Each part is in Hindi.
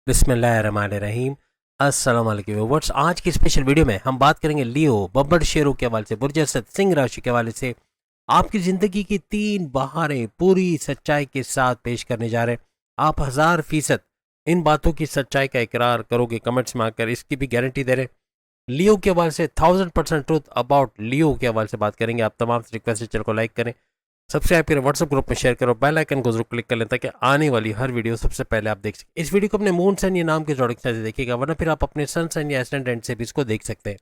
बिस्मिल्लाहिर्रहमानिर्रहीम। अस्सलाम वालेकुम व्यूअर्स। आज की स्पेशल वीडियो में हम बात करेंगे लियो बब्बर शेरों के हवाले से, बुर्ज असद सिंह राशि के हवाले से आपकी ज़िंदगी की 3 बहारें पूरी सच्चाई के साथ पेश करने जा रहे हैं। आप 1000% इन बातों की सच्चाई का इकरार करोगे कमेंट्स में आकर, इसकी भी गारंटी दे रहे हैं। लियो के हवाले से 1000% ट्रूथ अबाउट लियो के हवाले से बात करेंगे। आप तमाम से रिक्वेस्ट है, चैनल को लाइक करें, सब्सक्राइब करें, व्हाट्सएप ग्रुप में शेयर करो, बेल आइकन को जरूर क्लिक कर लें ताकि आने वाली हर वीडियो सबसे पहले आप देख सकें। इस वीडियो को अपने मून सन या नाम के जोड़क से देखिएगा, वरना फिर आप अपने सन सन या एस्टेंडेंट से भी इसको देख सकते हैं।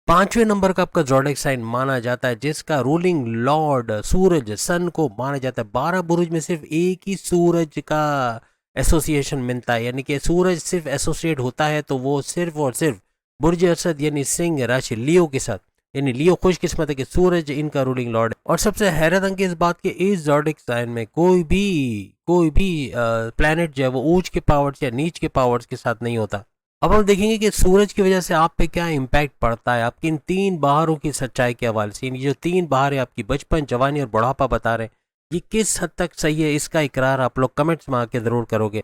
5वें नंबर का आपका जोडिक साइन माना जाता है, जिसका रूलिंग लॉर्ड सूरज सन को माना जाता है। 12 बुरुज में सिर्फ एक ही सूरज का एसोसिएशन मिलता है, यानी कि सूरज सिर्फ एसोसिएट होता है तो वो सिर्फ और सिर्फ बुर्ज असद यानी सिंह राशि लियो के साथ। यानी लियो खुशकिस्मत है कि सूरज इनका रूलिंग लॉर्ड है। और सबसे हैरत अंगेज बात कि इस जोडिक साइन में कोई भी प्लैनेट जो है वो ऊंच के पावर्स या नीच के पावर्स के साथ नहीं होता। अब हम देखेंगे कि सूरज की वजह से आप पे क्या इम्पैक्ट पड़ता है आपकी इन 3 बहारों की सच्चाई के हवाले से। ये जो 3 बहारें आपकी बचपन, जवानी और बुढ़ापा बता रहे हैं, ये किस हद तक सही है, इसका इकरार आप लोग कमेंट्स में आके जरूर करोगे।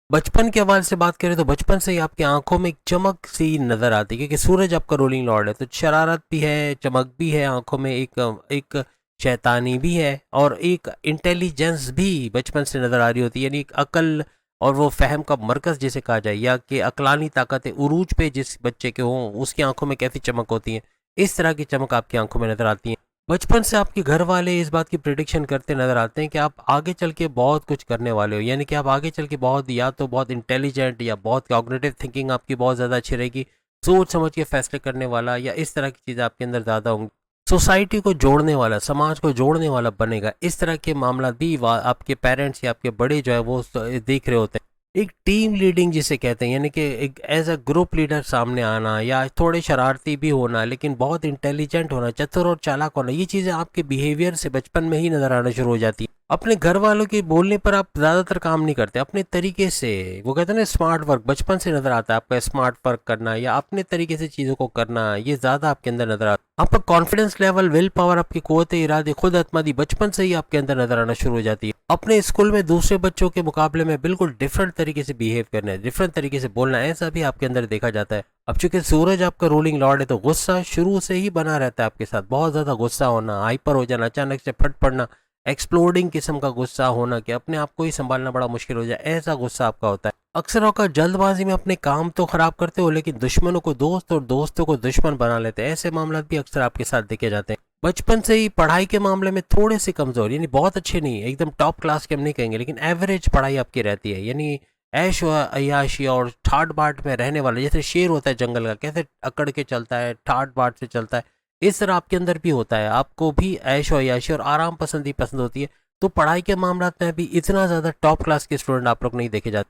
बचपन के हवाले से बात करें तो बचपन से ही आपकी आंखों में एक चमक सी नजर आती है, क्योंकि सूरज आपका रूलिंग लॉर्ड है, तो शरारत भी है, चमक भी है आंखों में, एक शैतानी भी है और एक इंटेलिजेंस भी बचपन से नजर आ रही होती है। यानी एक अकल और वो फहम का मरकज जिसे कहा जाए, या कि अकलानी ताकतें उरूज पे जिस बच्चे के हों उसकी आंखों में कैसी चमक होती है, इस तरह की चमक आपकी आंखों में नजर आती है। बचपन से आपके घर वाले इस बात की प्रिडिक्शन करते नजर आते हैं कि आप आगे चल के बहुत कुछ करने वाले हो, यानी कि आप आगे चल के बहुत, या तो बहुत इंटेलिजेंट या बहुत कॉग्निटिव थिंकिंग आपकी बहुत ज़्यादा अच्छी रहेगी, सोच समझ के फैसले करने वाला, या इस तरह की चीज़ें आपके अंदर ज़्यादा होंगी। सोसाइटी को जोड़ने वाला, समाज को जोड़ने वाला बनेगा, इस तरह के मामला भी आपके पेरेंट्स या आपके बड़े जो है वो देख रहे होते हैं। एक टीम लीडिंग जिसे कहते हैं, यानी कि एक एज अ ग्रुप लीडर सामने आना, या थोड़े शरारती भी होना लेकिन बहुत इंटेलिजेंट होना, चतुर और चालाक होना, ये चीज़ें आपके बिहेवियर से बचपन में ही नजर आना शुरू हो जाती है। अपने घर वालों के बोलने पर आप ज़्यादातर काम नहीं करते, अपने तरीके से, वो कहते हैं ना स्मार्ट वर्क, बचपन से नजर आता है आपका स्मार्ट वर्क करना या अपने तरीके से चीज़ों को करना, ये ज़्यादा आपके अंदर नजर आता है। आपका कॉन्फिडेंस लेवल, विल पावर, आपकी कुव्वत इरादे, खुद एतमादी बचपन से ही आपके अंदर नजर आना शुरू हो जाती है। अपने स्कूल में दूसरे बच्चों के मुकाबले में बिल्कुल डिफरेंट तरीके से बिहेव करना है, डिफरेंट तरीके से बोलना है, ऐसा भी आपके अंदर देखा जाता है। अब चूंकि सूरज आपका रूलिंग लॉर्ड है तो गुस्सा शुरू से ही बना रहता है आपके साथ, बहुत ज़्यादा गुस्सा होना, हाइपर हो जाना, अचानक से फट पड़ना, एक्सप्लोडिंग किस्म का गुस्सा होना कि अपने आप को ही संभालना बड़ा मुश्किल हो जाए, ऐसा गुस्सा आपका होता है। अक्सर होकर जल्दबाजी में अपने काम तो खराब करते हो लेकिन दुश्मनों को दोस्त और दोस्तों को दुश्मन बना लेते हैं, ऐसे मामला भी अक्सर आपके साथ देखे जाते हैं। बचपन से ही पढ़ाई के मामले में थोड़े से कमजोर, यानी बहुत अच्छे नहीं, एकदम टॉप क्लास के हम नहीं कहेंगे, लेकिन एवरेज पढ़ाई आपकी रहती है। यानी ऐश व अयाशी और ठाट बाट में रहने वाले, जैसे शेर होता है जंगल का, कैसे अकड़ के चलता है, ठाट बाट से चलता है, इस तरह आपके अंदर भी होता है। आपको भी ऐश व अयाशी और आराम पसंदी पसंद होती है, तो पढ़ाई के मामला में भी इतना ज़्यादा टॉप क्लास के स्टूडेंट आप लोग नहीं देखे जाते।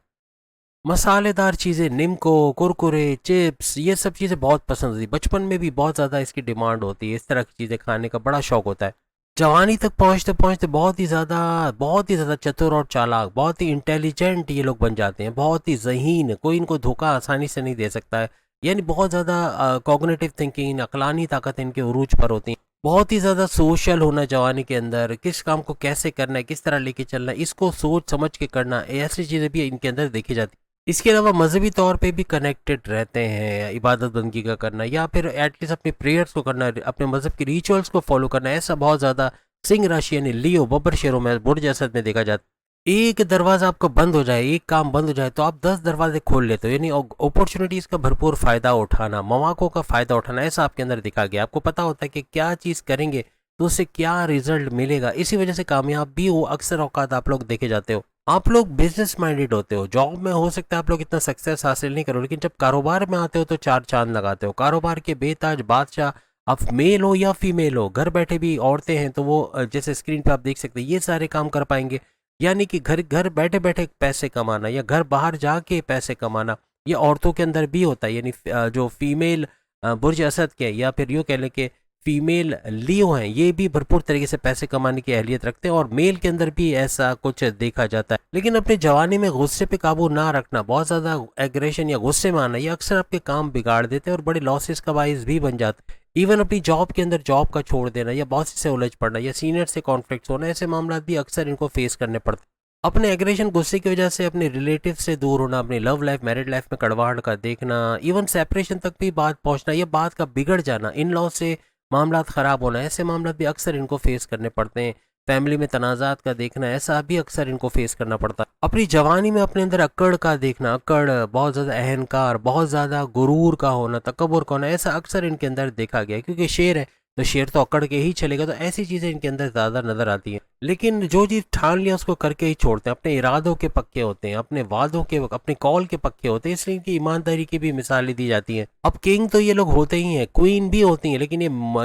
मसालेदार चीज़ें, निमको, कुरकुरे, चिप्स, ये सब चीज़ें बहुत पसंद होती, बचपन में भी बहुत ज़्यादा इसकी डिमांड होती है, इस तरह की चीज़ें खाने का बड़ा शौक होता है। जवानी तक पहुंचते पहुंचते बहुत ही ज़्यादा चतुर और चालाक, बहुत ही इंटेलिजेंट ये लोग बन जाते हैं, बहुत ही ज़हीन, कोई इनको धोखा आसानी से नहीं दे सकता है। यानी बहुत ज़्यादा कॉग्निटिव थिंकिंग, अकलानी ताकत इनके उरूज पर होती है। बहुत ही ज़्यादा सोशल होना जवानी के अंदर, किस काम को कैसे करना है, किस तरह लेके चलना है, इसको सोच समझ के करना, ऐसी चीज़ें भी इनके अंदर देखी जाती है। इसके अलावा मजहबी तौर पे भी कनेक्टेड रहते हैं, इबादत बंदगी का करना या फिर एटलीस्ट अपने प्रेयर्स को करना, अपने मजहब के रिचुअल्स को फॉलो करना, ऐसा बहुत ज़्यादा सिंह राशि यानी लियो बब्बर शेरों में, बुर्ज असद में देखा जाता है। एक दरवाज़ा आपका बंद हो जाए, एक काम बंद हो जाए तो आप 10 दरवाजे खोल लेते हो, यानी अपॉर्चुनिटीज़ का भरपूर फ़ायदा उठाना, मौक़ों का फ़ायदा उठाना, ऐसा आपके अंदर दिखा गया। आपको पता होता है कि क्या चीज़ करेंगे तो उससे क्या रिजल्ट मिलेगा, इसी वजह से कामयाब भी हो अक्सर औकात आप लोग देखे जाते हो। आप लोग बिजनेस माइंडेड होते हो, जॉब में हो सकता है आप लोग इतना सक्सेस हासिल नहीं करो, लेकिन जब कारोबार में आते हो तो 4 चांद लगाते हो। कारोबार के बेताज बादशाह, आप मेल हो या फीमेल हो, घर बैठे भी औरतें हैं तो वो जैसे स्क्रीन पे आप देख सकते हैं ये सारे काम कर पाएंगे। यानी कि घर घर बैठे बैठे पैसे कमाना या घर बाहर जाके पैसे कमाना, ये औरतों के अंदर भी होता है। यानी जो फीमेल बुर्ज असद के, या फिर यूँ कह लें कि फीमेल लियो हैं, ये भी भरपूर तरीके से पैसे कमाने की अहलियत रखते हैं, और मेल के अंदर भी ऐसा कुछ देखा जाता है। लेकिन अपनी जवानी में गुस्से पे काबू ना रखना, बहुत ज़्यादा एग्रेशन या गुस्से में आना, ये अक्सर आपके काम बिगाड़ देते हैं और बड़े लॉसेस का बाइस भी बन जाते हैं। इवन अपनी जॉब के अंदर जॉब का छोड़ देना, या बॉस से उलझ पड़ना, या सीनियर से कॉन्फ्लिक्ट होना, ऐसे मामला भी अक्सर इनको फेस करने पड़ते हैं। अपने एग्रेशन गुस्से की वजह से अपने रिलेटिव से दूर होना, अपनी लव लाइफ मैरिड लाइफ में कड़वाहट का देखना, इवन सेपरेशन तक भी बात पहुंचना, ये बात का बिगड़ जाना, इन लॉ से मामलात ख़राब होना, ऐसे मामलात भी अक्सर इनको फेस करने पड़ते हैं। फैमिली में तनाज़ात का देखना, ऐसा भी अक्सर इनको फेस करना पड़ता है। अपनी जवानी में अपने अंदर अक्कड़ का देखना, अक्कड़, बहुत ज़्यादा अहंकार, बहुत ज़्यादा गुरूर का होना, तकब्बुर का होना, ऐसा अक्सर इनके अंदर देखा गया है। क्योंकि शेर है तो शेर तो अकड़ के ही चलेगा, तो ऐसी चीज़ें इनके अंदर ज़्यादा नज़र आती हैं। लेकिन जो चीज़ ठान लिया उसको करके ही छोड़ते हैं, अपने इरादों के पक्के होते हैं, अपने वादों के, अपने कॉल के पक्के होते हैं, इसलिए इनकी ईमानदारी की भी मिसालें दी जाती हैं। अब किंग तो ये लोग होते ही हैं, क्वीन भी होती हैं, लेकिन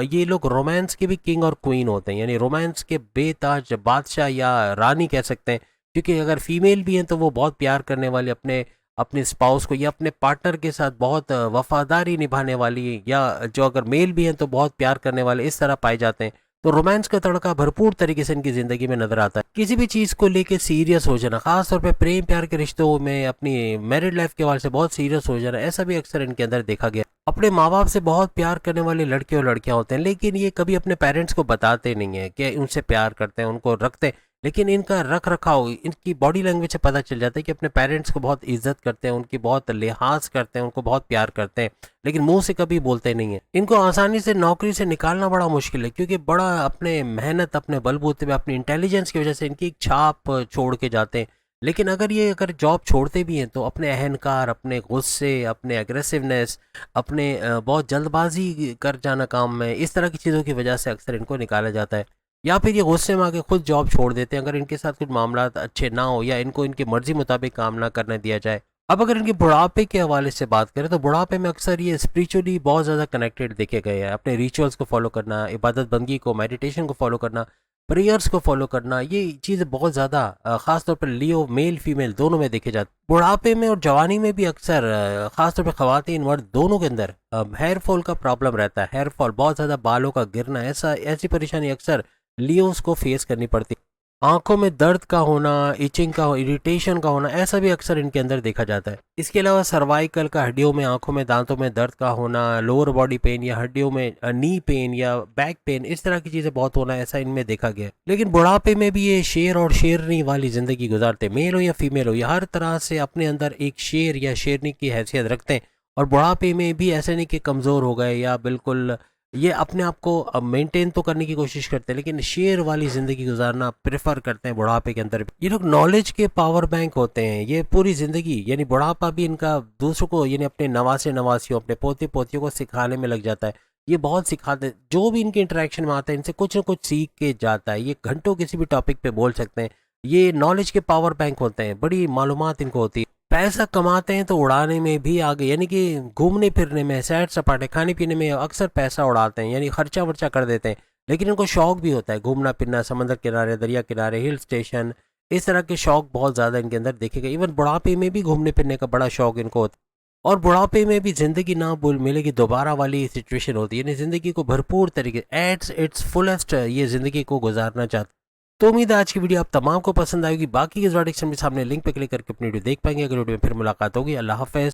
ये लोग रोमांस के भी किंग और क्वीन होते हैं, यानी रोमांस के बेताज बादशाह या रानी कह सकते हैं। क्योंकि अगर फीमेल भी हैं तो वो बहुत प्यार करने वाले, अपने अपने स्पाउस को या अपने पार्टनर के साथ बहुत वफादारी निभाने वाली, या जो अगर मेल भी हैं तो बहुत प्यार करने वाले, इस तरह पाए जाते हैं। तो रोमांस का तड़का भरपूर तरीके से इनकी ज़िंदगी में नजर आता है। किसी भी चीज़ को लेके सीरियस हो जाना, खासतौर पे प्रेम प्यार के रिश्तों में, अपनी मैरिड लाइफ के हवाले से बहुत सीरियस हो जाना, ऐसा भी अक्सर इनके अंदर देखा गया। अपने माँ बाप से बहुत प्यार करने वाले लड़के और लड़कियां होते हैं, लेकिन ये कभी अपने पेरेंट्स को बताते नहीं है कि उनसे प्यार करते हैं, उनको रखते हैं। लेकिन इनका रख रखाव, इनकी बॉडी लैंग्वेज से पता चल जाता है कि अपने पेरेंट्स को बहुत इज्जत करते हैं, उनकी बहुत लिहाज करते हैं, उनको बहुत प्यार करते हैं, लेकिन मुंह से कभी बोलते नहीं है। इनको आसानी से नौकरी से निकालना बड़ा मुश्किल है, क्योंकि बड़ा अपने मेहनत, अपने बलबूते पे, अपनी इंटेलिजेंस की वजह से इनकी एक छाप छोड़ के जाते हैं। लेकिन अगर जॉब छोड़ते भी हैं तो अपने अहंकार, अपने गुस्से, अपने एग्रेसिवनेस, अपने बहुत जल्दबाजी कर जाना काम में, इस तरह की चीज़ों की वजह से अक्सर इनको निकाला जाता है। या फिर ये गुस्से में आके खुद जॉब छोड़ देते हैं अगर इनके साथ कुछ मामला अच्छे ना हो, या इनको इनकी मर्जी मुताबिक काम ना करने दिया जाए। अब अगर इनके बुढ़ापे के हवाले से बात करें तो बुढ़ापे में अक्सर ये स्पिरिचुअली बहुत ज़्यादा कनेक्टेड देखे गए हैं। अपने रिचुअल्स को फॉलो करना, इबादत बंदगी को, मेडिटेशन को फॉलो करना, प्रेयर्स को फॉलो करना, ये चीज़ें बहुत ज़्यादा ख़ासतौर पर लियो मेल फीमेल दोनों में देखे जाते। बुढ़ापे में और जवानी में भी अक्सर ख़ासतौर पर ख़वातीन मर्द दोनों के अंदर हेयर फॉल का प्रॉब्लम रहता है। हेयर फॉल, बहुत ज़्यादा बालों का गिरना, ऐसी परेशानी अक्सर लियोस को फेस करनी पड़ती है। आंखों में दर्द का होना, इचिंग का, इरिटेशन का होना, ऐसा भी अक्सर इनके अंदर देखा जाता है। इसके अलावा सर्वाइकल का, हड्डियों में, आंखों में, दांतों में दर्द का होना, लोअर बॉडी पेन या हड्डियों में नी पेन या बैक पेन, इस तरह की चीजें बहुत होना, ऐसा इनमें देखा गया। लेकिन बुढ़ापे में भी ये शेर और शेरनी वाली जिंदगी गुजारते, मेल हो या फीमेल हो, या हर तरह से अपने अंदर एक शेर या शेरनी की हैसियत रखते हैं। और बुढ़ापे में भी ऐसे नहीं कि कमज़ोर हो गए या बिल्कुल, ये अपने आप को मेंटेन तो करने की कोशिश करते हैं, लेकिन शेर वाली ज़िंदगी गुजारना प्रेफर करते हैं बुढ़ापे के अंदर भी। ये लोग नॉलेज के पावर बैंक होते हैं, ये पूरी ज़िंदगी, यानी बुढ़ापा भी इनका दूसरों को, यानी अपने नवासे नवासियों, अपने पोते पोतियों को सिखाने में लग जाता है। ये बहुत सिखाते, जो भी इनके इंटरेक्शन में आता है इनसे कुछ ना कुछ सीख के जाता है। ये घंटों किसी भी टॉपिक पे बोल सकते हैं। ये नॉलेज के पावर बैंक होते हैं, बड़ी मालूमात इनको होती है। पैसा कमाते हैं तो उड़ाने में भी आगे, यानी कि घूमने फिरने में, सैर सपाटे, खाने पीने में अक्सर पैसा उड़ाते हैं, यानी खर्चा वर्चा कर देते हैं। लेकिन इनको शौक भी होता है घूमना फिरना, समंदर किनारे, दरिया किनारे, हिल स्टेशन, इस तरह के शौक बहुत ज़्यादा इनके अंदर देखे गए। इवन बुढ़ापे में भी घूमने फिरने का बड़ा शौक इनको होता है। और बुढ़ापे में भी ज़िंदगी ना भूल मिलेगी दोबारा वाली सिचुएशन होती है, यानी ज़िंदगी को भरपूर तरीके एट्स इट्स फुलेस्ट ये ज़िंदगी को गुजारना चाहते। तो उम्मीद है आज की वीडियो आप तमाम को पसंद आएगी। बाकी के डिस्क्रिप्शन में सामने लिंक पे क्लिक करके अपनी वीडियो देख पाएंगे। अगर वीडियो में फिर मुलाकात होगी। अल्लाह हाफ़िज़।